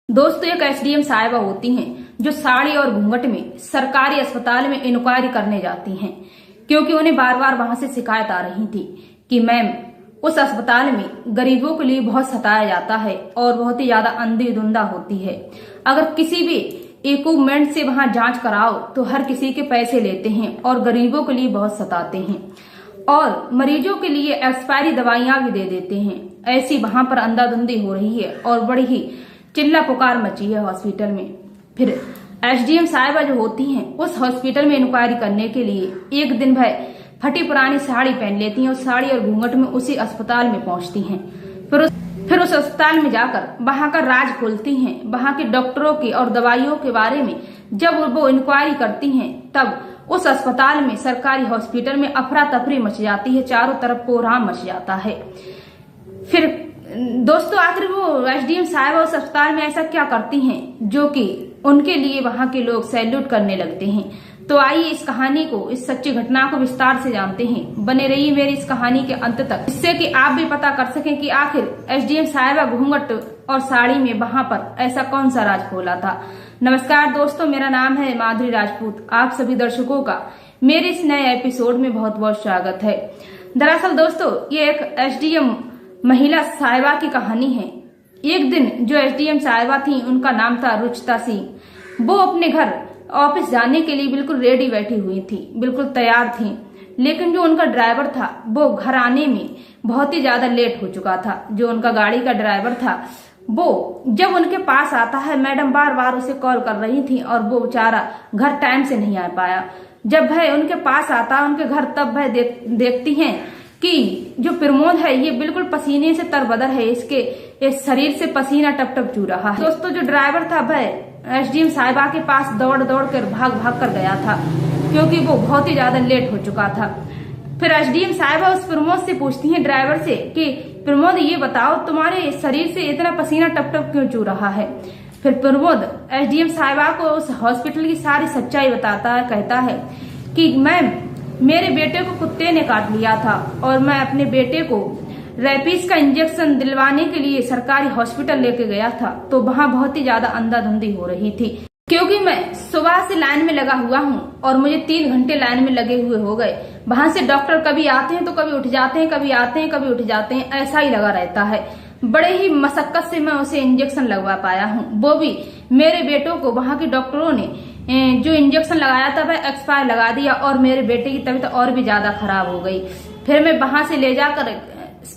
दोस्तों, एक एसडीएम साहिबा होती हैं जो साड़ी और घूंघट में सरकारी अस्पताल में इंक्वायरी करने जाती हैं, क्योंकि उन्हें बार बार वहां से शिकायत आ रही थी कि मैम, उस अस्पताल में गरीबों के लिए बहुत सताया जाता है और बहुत ही ज्यादा अंधी धुंधा होती है। अगर किसी भी इक्विपमेंट से वहां जांच कराओ तो हर किसी के पैसे लेते हैं और गरीबों के लिए बहुत सताते हैं और मरीजों के लिए एक्सपायरी दवाइयां भी दे देते हैं। ऐसी वहां पर अंधाधुंधी हो रही है और बड़ी ही चिल्ला पुकार मची है हॉस्पिटल में। फिर एसडीएम साहिबा जो होती हैं उस हॉस्पिटल में इंक्वायरी करने के लिए एक दिन भर फटी पुरानी साड़ी पहन लेती हैं और साड़ी और घूंघट में उसी अस्पताल में पहुंचती हैं। फिर उस अस्पताल में जाकर वहां का राज खोलती हैं। वहां के डॉक्टरों की और दवाइयों के बारे में जब वो इंक्वायरी करती हैं तब उस अस्पताल में, सरकारी हॉस्पिटल में अफरा तफरी मच जाती है, चारों तरफ कोहराम मच जाता है। फिर दोस्तों, आखिर वो एसडीएम साहिबा उस अस्पताल में ऐसा क्या करती हैं जो कि उनके लिए वहां के लोग सैल्यूट करने लगते हैं। तो आइए इस कहानी को, इस सच्ची घटना को विस्तार से जानते हैं। बने रहिए मेरी इस कहानी के अंत तक, जिससे कि आप भी पता कर सकें कि आखिर एसडीएम साहिबा घूंघट और साड़ी में वहां पर ऐसा कौन सा राज खोला था। नमस्कार दोस्तों, मेरा नाम है माधुरी राजपूत। आप सभी दर्शकों का मेरे इस नए एपिसोड में बहुत बहुत स्वागत है। दरअसल दोस्तों, ये एक एसडीएम महिला साहिबा की कहानी है। एक दिन जो एसडीएम साहिबा थी उनका नाम था रुचिता सिंह। वो अपने घर ऑफिस जाने के लिए बिल्कुल रेडी बैठी हुई थी, बिल्कुल तैयार थी। लेकिन जो उनका ड्राइवर था वो घर आने में बहुत ही ज्यादा लेट हो चुका था। जो उनका गाड़ी का ड्राइवर था वो जब उनके पास आता है, मैडम बार बार उसे कॉल कर रही थी और वो बेचारा घर टाइम से नहीं आ पाया। जब वह उनके पास आता उनके घर, तब वह देखती हैं कि जो प्रमोद है ये बिल्कुल पसीने से तरबदर है, इसके इस शरीर से पसीना टप टप चू रहा है। दोस्तों, जो ड्राइवर था वह एसडीएम साहिबा के पास दौड़ दौड़ कर भाग कर गया था, क्योंकि वो बहुत ही ज्यादा लेट हो चुका था। फिर एसडीएम साहिबा उस प्रमोद से पूछती हैं, ड्राइवर से, कि प्रमोद ये बताओ तुम्हारे शरीर से इतना पसीना टप टप क्यों चू रहा है। फिर प्रमोद एसडीएम साहिबा को उस हॉस्पिटल की सारी सच्चाई बताता है। कहता है कि मैम, मेरे बेटे को कुत्ते ने काट लिया था और मैं अपने बेटे को रेबीज का इंजेक्शन दिलवाने के लिए सरकारी हॉस्पिटल लेके गया था, तो वहां बहुत ही ज्यादा अंधाधुंधी हो रही थी, क्योंकि मैं सुबह से लाइन में लगा हुआ हूं और मुझे 3 घंटे लाइन में लगे हुए हो गए। वहां से डॉक्टर कभी आते हैं तो कभी उठ जाते हैं, कभी आते हैं कभी उठ जाते हैं, ऐसा ही लगा रहता है। बड़े ही मशक्कत से मैं उसे इंजेक्शन लगवा पाया हूँ, वो भी मेरे बेटों को वहां के डॉक्टरों ने जो इंजेक्शन लगाया था वह एक्सपायर लगा दिया और मेरे बेटे की तबीयत और भी ज्यादा खराब हो गई। फिर मैं वहां से ले जाकर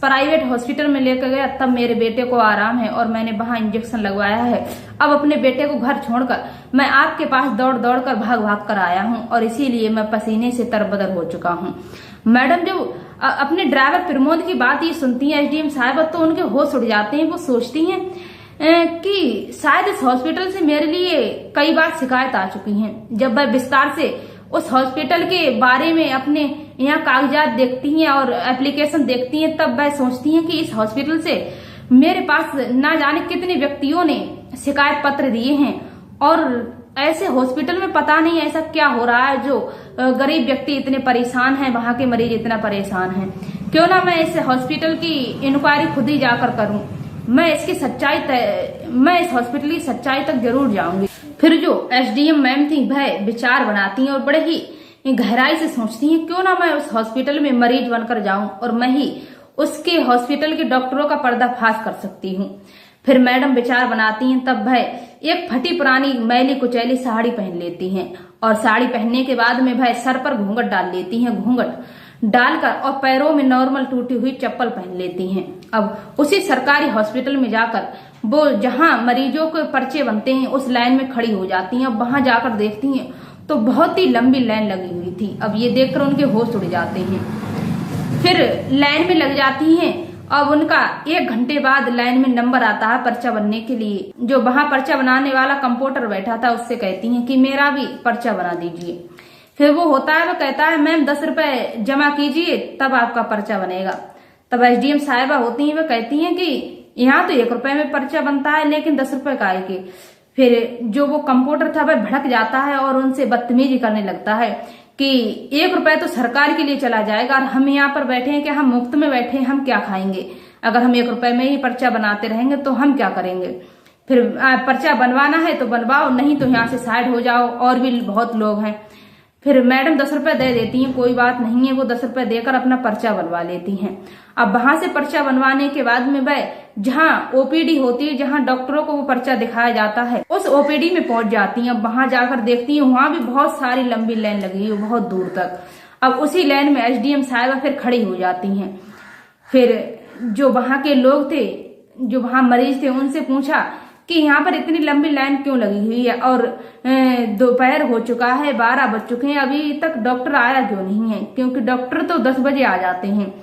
प्राइवेट हॉस्पिटल में लेकर गया, तब मेरे बेटे को आराम है और मैंने वहां इंजेक्शन लगवाया है। अब अपने बेटे को घर छोड़कर मैं आपके पास दौड़ दौड़ कर भाग कर आया हूं और इसीलिए मैं पसीने से तरबदर हो चुका हूं। मैडम जो अपने ड्राइवर प्रमोद की बात ये सुनती है एसडीएम साहिबा, तो उनके होश उड़ जाते हैं। वो सोचती हैं कि शायद इस हॉस्पिटल से मेरे लिए कई बार शिकायत आ चुकी है। जब वह विस्तार से उस हॉस्पिटल के बारे में अपने यहाँ कागजात देखती हैं और एप्लीकेशन देखती हैं, तब वह सोचती हैं कि इस हॉस्पिटल से मेरे पास ना जाने कितने व्यक्तियों ने शिकायत पत्र दिए हैं और ऐसे हॉस्पिटल में पता नहीं ऐसा क्या हो रहा है जो गरीब व्यक्ति इतने परेशान हैं, वहां के मरीज इतना परेशान हैं। क्यों ना मैं इस हॉस्पिटल की इंक्वायरी खुद ही जाकर करूं। मैं इस हॉस्पिटल की सच्चाई तक जरूर जाऊंगी। फिर जो एसडीएम मैम थी वह विचार बनाती हैं और बड़े ही गहराई से सोचती हैं, क्यों ना मैं उस हॉस्पिटल में मरीज बनकर जाऊं और मैं ही उसके हॉस्पिटल के डॉक्टरों का पर्दाफाश कर सकती हूँ। फिर मैडम विचार बनाती हैं, तब वह एक फटी पुरानी मैली कुचैली साड़ी पहन लेती हैं और साड़ी पहनने के बाद में वह सर पर घूंघट डाल लेती हैं, घूंघट डालकर और पैरों में नॉर्मल टूटी हुई चप्पल पहन लेती हैं। अब उसी सरकारी हॉस्पिटल में जाकर वो जहां मरीजों के पर्चे बनते हैं उस लाइन में खड़ी हो जाती हैं। अब वहां जाकर देखती हैं तो बहुत ही लंबी लाइन लगी हुई थी। अब ये देखकर उनके होश उड़ जाते हैं। फिर लाइन में लग जाती हैं। अब उनका 1 घंटे बाद लाइन में नंबर आता है पर्चा बनने के लिए। जो वहां पर्चा बनाने वाला कंप्यूटर बैठा था उससे कहती हैं कि मेरा भी पर्चा बना दीजिए। फिर वो होता है, वो कहता है मैम 10 रुपए जमा कीजिए तब आपका पर्चा बनेगा। तब एसडीएम साहिबा होती हैं, वो कहती हैं कि यहाँ तो 1 रुपए में पर्चा बनता है, लेकिन 10 रुपए काहे के। फिर जो वो कंप्यूटर था वह भड़क जाता है और उनसे बदतमीजी करने लगता है कि 1 रुपए तो सरकार के लिए चला जाएगा और हम यहाँ पर बैठे हैं कि हम मुफ्त में बैठे हैं, हम क्या खाएंगे। अगर हम 1 रुपए में ही पर्चा बनाते रहेंगे तो हम क्या करेंगे। फिर पर्चा बनवाना है तो बनवाओ, नहीं तो यहाँ से साइड हो जाओ, और भी बहुत लोग हैं। फिर मैडम 10 रुपए दे देती हैं, कोई बात नहीं है, वो 10 रुपए देकर अपना पर्चा बनवा लेती हैं। अब वहां से पर्चा बनवाने के बाद में वह जहाँ ओपीडी होती है, जहाँ डॉक्टरों को वो पर्चा दिखाया जाता है, उस ओपीडी में पहुंच जाती हैं। अब वहां जाकर देखती हैं, वहां भी बहुत सारी लंबी लाइन लगी है, बहुत दूर तक। अब उसी लाइन में एसडीएम साहिबा फिर खड़ी हो जाती हैं। फिर जो वहां के लोग थे, जो वहां मरीज थे, उनसे पूछा कि यहाँ पर इतनी लंबी लाइन क्यों लगी हुई है, और दोपहर हो चुका है, 12 बज चुके हैं, अभी तक डॉक्टर आया क्यों नहीं है, क्योंकि डॉक्टर तो 10 बजे आ जाते हैं।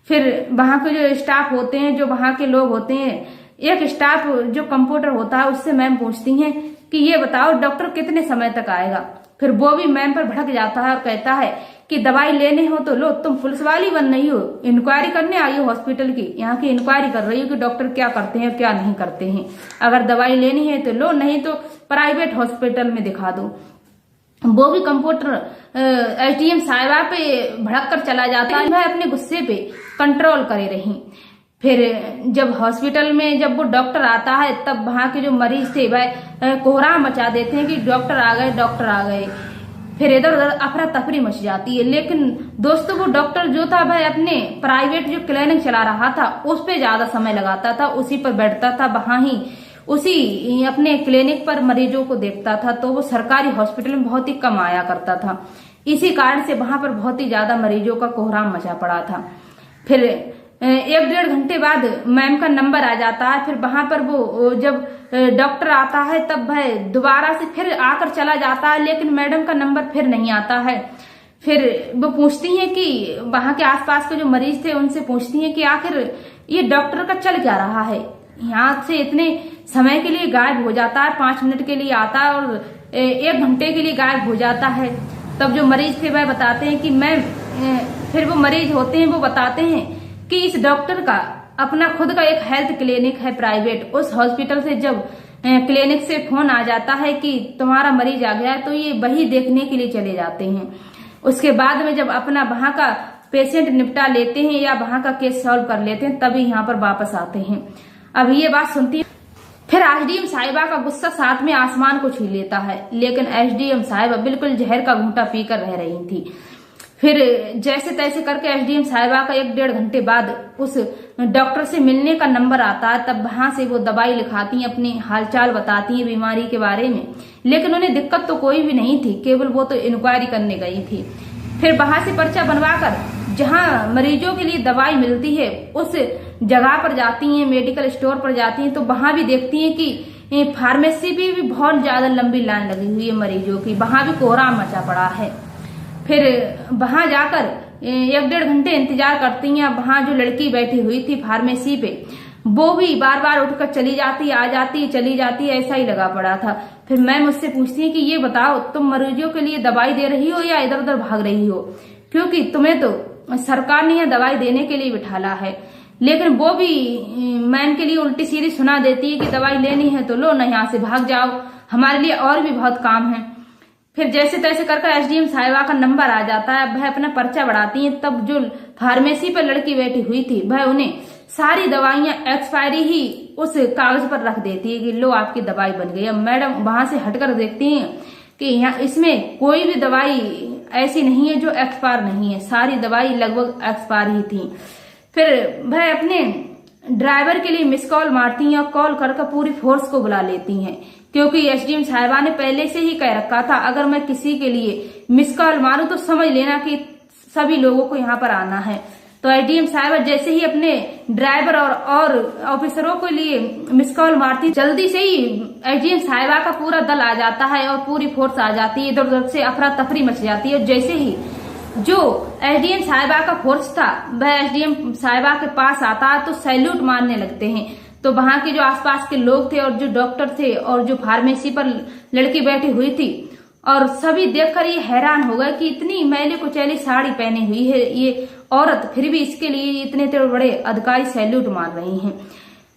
फिर वहां के जो स्टाफ होते हैं, जो वहां के लोग होते हैं, एक स्टाफ जो कंप्यूटर होता है, उससे मैम पूछती हैं कि ये बताओ डॉक्टर कितने समय तक आएगा। फिर वो भी मैम पर भड़क जाता है और कहता है कि दवाई लेने हो तो लो, तुम पुलिस वाली बन रही हो, इंक्वायरी करने आई हो हॉस्पिटल की, यहाँ की इंक्वायरी कर रही हो कि डॉक्टर क्या करते हैं क्या नहीं करते हैं। अगर दवाई लेनी है तो लो, नहीं तो प्राइवेट हॉस्पिटल में दिखा दो। वो भी कंप्यूटर एसडीएम साहिबा पे भड़क कर चला जाता है। वह अपने गुस्से पे कंट्रोल करे रही। फिर जब हॉस्पिटल में जब वो डॉक्टर आता है, तब वहां के जो मरीज थे वह कोहराम मचा देते हैं कि डॉक्टर आ गए, डॉक्टर आ गए। फिर इधर उधर अफरा तफरी मच जाती है। लेकिन दोस्तों, वो डॉक्टर जो था वह अपने प्राइवेट जो क्लिनिक चला रहा था उस पे ज्यादा समय लगाता था, उसी पर बैठता था, वहां ही उसी अपने क्लिनिक पर मरीजों को देखता था। तो वो सरकारी हॉस्पिटल में बहुत ही कम आया करता था। इसी कारण से वहां पर बहुत ही ज्यादा मरीजों का कोहराम मचा पड़ा था। फिर 1-1.5 घंटे बाद मैम का नंबर आ जाता है। फिर वहां पर वो जब डॉक्टर आता है तब वह दोबारा से फिर आकर चला जाता है, लेकिन मैडम का नंबर फिर नहीं आता है। फिर वो पूछती हैं कि वहां के आसपास के जो मरीज थे उनसे पूछती हैं कि आखिर ये डॉक्टर का चल क्या रहा है, यहाँ से इतने समय के लिए गायब हो जाता है, 5 मिनट के लिए आता है और 1 घंटे के लिए गायब हो जाता है। तब जो मरीज थे वह बताते हैं कि मैम, फिर वो मरीज होते हैं वो बताते हैं कि इस डॉक्टर का अपना खुद का एक हेल्थ क्लिनिक है प्राइवेट। उस हॉस्पिटल से जब क्लिनिक से फोन आ जाता है कि तुम्हारा मरीज आ गया है, तो ये वही देखने के लिए चले जाते हैं। उसके बाद में जब अपना वहां का पेशेंट निपटा लेते हैं या वहां का केस सॉल्व कर लेते हैं, तभी यहाँ पर वापस आते हैं। अब ये बात सुनती फिर एसडीएम साहिबा का गुस्सा साथ में आसमान को छू लेता है। लेकिन एसडीएम साहिबा बिल्कुल जहर का घूंटा पीकर रह रही थी। फिर जैसे तैसे करके एसडीएम साहिबा का 1-1.5 घंटे बाद उस डॉक्टर से मिलने का नंबर आता है। तब वहां से वो दवाई लिखाती हैं, अपनी हालचाल बताती हैं बीमारी के बारे में। लेकिन उन्हें दिक्कत तो कोई भी नहीं थी, केवल वो तो इंक्वायरी करने गई थी। फिर वहां से पर्चा बनवाकर जहां मरीजों के लिए दवाई मिलती है उस जगह पर जाती हैं, मेडिकल स्टोर पर जाती हैं, तो वहां भी देखती हैं कि फार्मेसी भी बहुत ज्यादा लंबी लाइन लगी हुई है मरीजों की, वहां भी कोहराम मचा पड़ा है। फिर वहां जाकर 1-1.5 घंटे इंतजार करती हैं। वहां जो लड़की बैठी हुई थी फार्मेसी पे, वो भी बार बार उठकर चली जाती, आ जाती, चली जाती, ऐसा ही लगा पड़ा था। फिर मैम उससे पूछती है कि ये बताओ, तुम मरीजों के लिए दवाई दे रही हो या इधर उधर भाग रही हो, क्योंकि तुम्हें तो सरकार ने यह दवाई देने के लिए बिठाला है। लेकिन वो भी मैम के लिए उल्टी सीधी सुना देती है कि दवाई लेनी है तो लो, नहीं यहाँ से भाग जाओ, हमारे लिए और भी बहुत काम है। फिर जैसे तैसे करके एसडीएम साहिबा का नंबर आ जाता है। वह अपना पर्चा बढ़ाती हैं। तब जो फार्मेसी पर लड़की बैठी हुई थी वह उन्हें सारी दवाइयां एक्सपायरी ही उस कागज पर रख देती है कि लो आपकी दवाई बन गई। अब मैडम वहां से हटकर देखती हैं कि यहाँ इसमें कोई भी दवाई ऐसी नहीं है जो एक्सपायर नहीं है, सारी दवाई लगभग एक्सपायर ही थी। फिर वह अपने ड्राइवर के लिए मिस कॉल मारती हैं और कॉल करके पूरी फोर्स को बुला लेती हैं, क्योंकि एसडीएम साहिबा ने पहले से ही कह रखा था अगर मैं किसी के लिए मिस कॉल मारूं तो समझ लेना कि सभी लोगों को यहाँ पर आना है। तो एसडीएम साहिबा जैसे ही अपने ड्राइवर और ऑफिसरों के लिए मिस कॉल मारती, जल्दी से ही एसडीएम साहिबा का पूरा दल आ जाता है और पूरी फोर्स आ जाती है। इधर उधर से अफरा तफरी मच जाती है। जैसे ही जो एसडीएम साहिबा का फोर्स था वह एसडीएम साहिबा के पास आता है तो सैल्यूट मारने लगते हैं। तो वहां के जो आसपास के लोग थे और जो डॉक्टर थे और जो फार्मेसी पर लड़की बैठी हुई थी, और सभी देखकर ये हैरान हो गए कि इतनी मैले कुचैली साड़ी पहनी हुई है ये औरत, फिर भी इसके लिए इतने बड़े अधिकारी सैल्यूट मार रही हैं।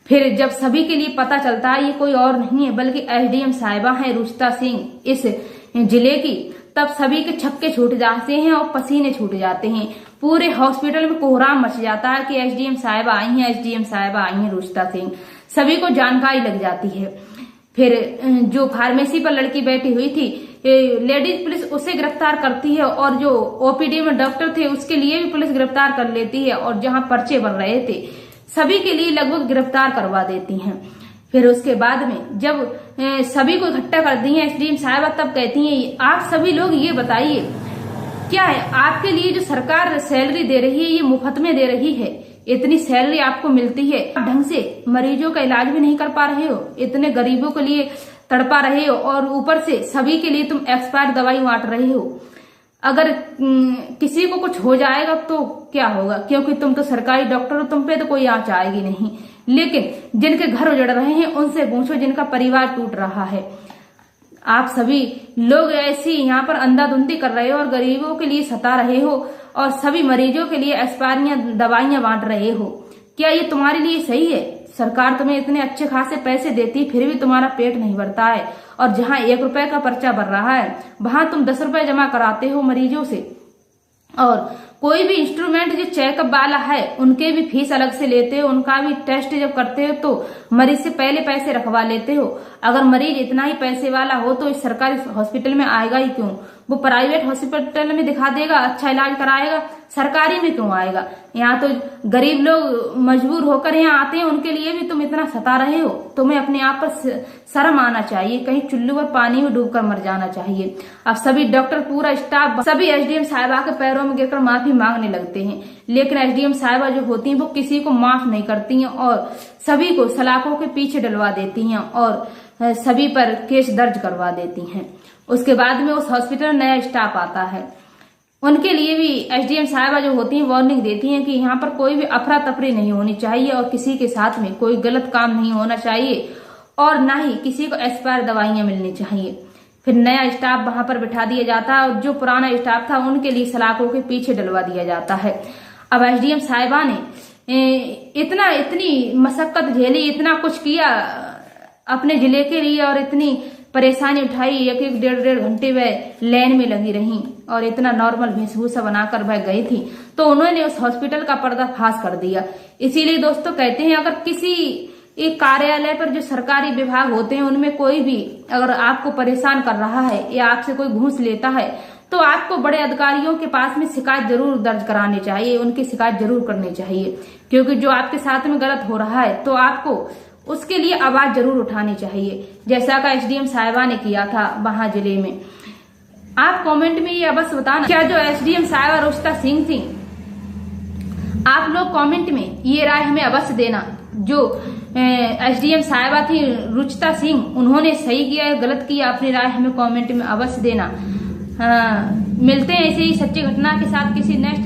फिर जब सभी के लिए पता चलता है ये कोई और नहीं है बल्कि एसडीएम साहिबा है रुचिता सिंह इस जिले की, तब सभी के छक्के छूट जाते हैं और पसीने छूट जाते हैं। पूरे हॉस्पिटल में कोहराम मच जाता है कि एसडीएम साहिबा आई हैं, एसडीएम साहिबा आई हैं रुचिता सिंह। सभी को जानकारी लग जाती है। फिर जो फार्मेसी पर लड़की बैठी हुई थी, लेडीज पुलिस उसे गिरफ्तार करती है, और जो ओपीडी में डॉक्टर थे उसके लिए भी पुलिस गिरफ्तार कर लेती है, और जहां पर्चे बन रहे थे सभी के लिए लगभग गिरफ्तार करवा देती हैं। फिर उसके बाद में जब सभी को इकट्ठा कर दी है एसडीएम साहिबा, तब कहती हैं आप सभी लोग ये बताइए क्या है आपके लिए जो सरकार सैलरी दे रही है ये मुफ्त में दे रही है, इतनी सैलरी आपको मिलती है, आप ढंग से मरीजों का इलाज भी नहीं कर पा रहे हो, इतने गरीबों के लिए तड़पा रहे हो, और ऊपर से सभी के लिए तुम एक्सपायर दवाई बांट रहे हो। अगर किसी को कुछ हो जाएगा तो क्या होगा, क्योंकि तुम तो सरकारी डॉक्टर हो, तुम पे तो कोई आंच आएगी नहीं, लेकिन जिनके घर उजड़ रहे हैं उनसे पूछो, जिनका परिवार टूट रहा है। आप सभी लोग ऐसी यहाँ पर अंधाधुंधी कर रहे हो और गरीबों के लिए सता रहे हो, और सभी मरीजों के लिए एक्सपायरियां दवाइयां बांट रहे हो। क्या ये तुम्हारे लिए सही है? सरकार तुम्हें इतने अच्छे खासे पैसे देती फिर भी तुम्हारा पेट नहीं भरता है, और जहां 1 रुपए का पर्चा भर रहा है वहां तुम 10 रुपए जमा कराते हो मरीजों से। और कोई भी इंस्ट्रूमेंट जो चेकअप वाला है उनके भी फीस अलग से लेते हो, उनका भी टेस्ट जब करते हो तो मरीज से पहले पैसे रखवा लेते हो। अगर मरीज इतना ही पैसे वाला हो तो इस सरकारी हॉस्पिटल में आएगा ही क्यों? वो प्राइवेट हॉस्पिटल में दिखा देगा, अच्छा इलाज कराएगा, सरकारी में क्यों आएगा? यहाँ तो गरीब लोग मजबूर होकर यहाँ आते हैं, उनके लिए भी तुम इतना सता रहे हो। तुम्हें अपने आप पर शर्म आना चाहिए, कहीं चुल्लू पर पानी में डूबकर मर जाना चाहिए। अब सभी डॉक्टर, पूरा स्टाफ, सभी एसडीएम साहिबा के पैरों में गिरकर माफी मांगने लगते हैं, लेकिन एसडीएम साहिबा जो होती हैं वो किसी को माफ नहीं करती हैं और सभी को सलाखों के पीछे डलवा देती हैं और सभी पर केस दर्ज करवा देती हैं। उसके बाद में उस हॉस्पिटल में नया स्टाफ आता है, उनके लिए भी एसडीएम साहिबा जो होती हैं वार्निंग देती हैं कि यहाँ पर कोई भी अफरा तफरी नहीं होनी चाहिए और किसी के साथ में कोई गलत काम नहीं होना चाहिए, और ना ही किसी को एक्सपायर दवाइयां मिलनी चाहिए। फिर नया स्टाफ वहां पर बिठा दिया जाता है और जो पुराना स्टाफ था उनके लिए सलाखों के पीछे डलवा दिया जाता है। अब एसडीएम साहिबा ने इतनी मशक्कत झेली, इतना कुछ किया अपने जिले के लिए, और इतनी परेशानी उठाई, 1-1, 1.5 घंटे वह लाइन में लगी रही और इतना नॉर्मल वेशभूषा बनाकर वह गई थी, तो उन्होंने उस हॉस्पिटल का पर्दाफाश कर दिया। इसीलिए दोस्तों कहते हैं, अगर किसी एक कार्यालय पर जो सरकारी विभाग होते हैं उनमें कोई भी अगर आपको परेशान कर रहा है या आपसे कोई घूस लेता है तो आपको बड़े अधिकारियों के पास में शिकायत जरूर दर्ज करानी चाहिए, उनकी शिकायत जरूर करनी चाहिए, क्योंकि जो आपके साथ में गलत हो रहा है तो आपको उसके लिए आवाज जरूर उठानी चाहिए, जैसा का एसडीएम साहिबा ने किया था वहां जिले में। आप कमेंट में ये अवश्य बताना, क्या जो एसडीएम साहिबा रुचिता सिंह थी, आप लोग कमेंट में ये राय हमें अवश्य देना। जो एसडीएम साहिबा थी रुचिता सिंह, उन्होंने सही किया या गलत किया, अपनी राय हमें कमेंट में अवश्य देना। मिलते हैं ऐसे ही सच्ची घटना के साथ किसी नेक्स्ट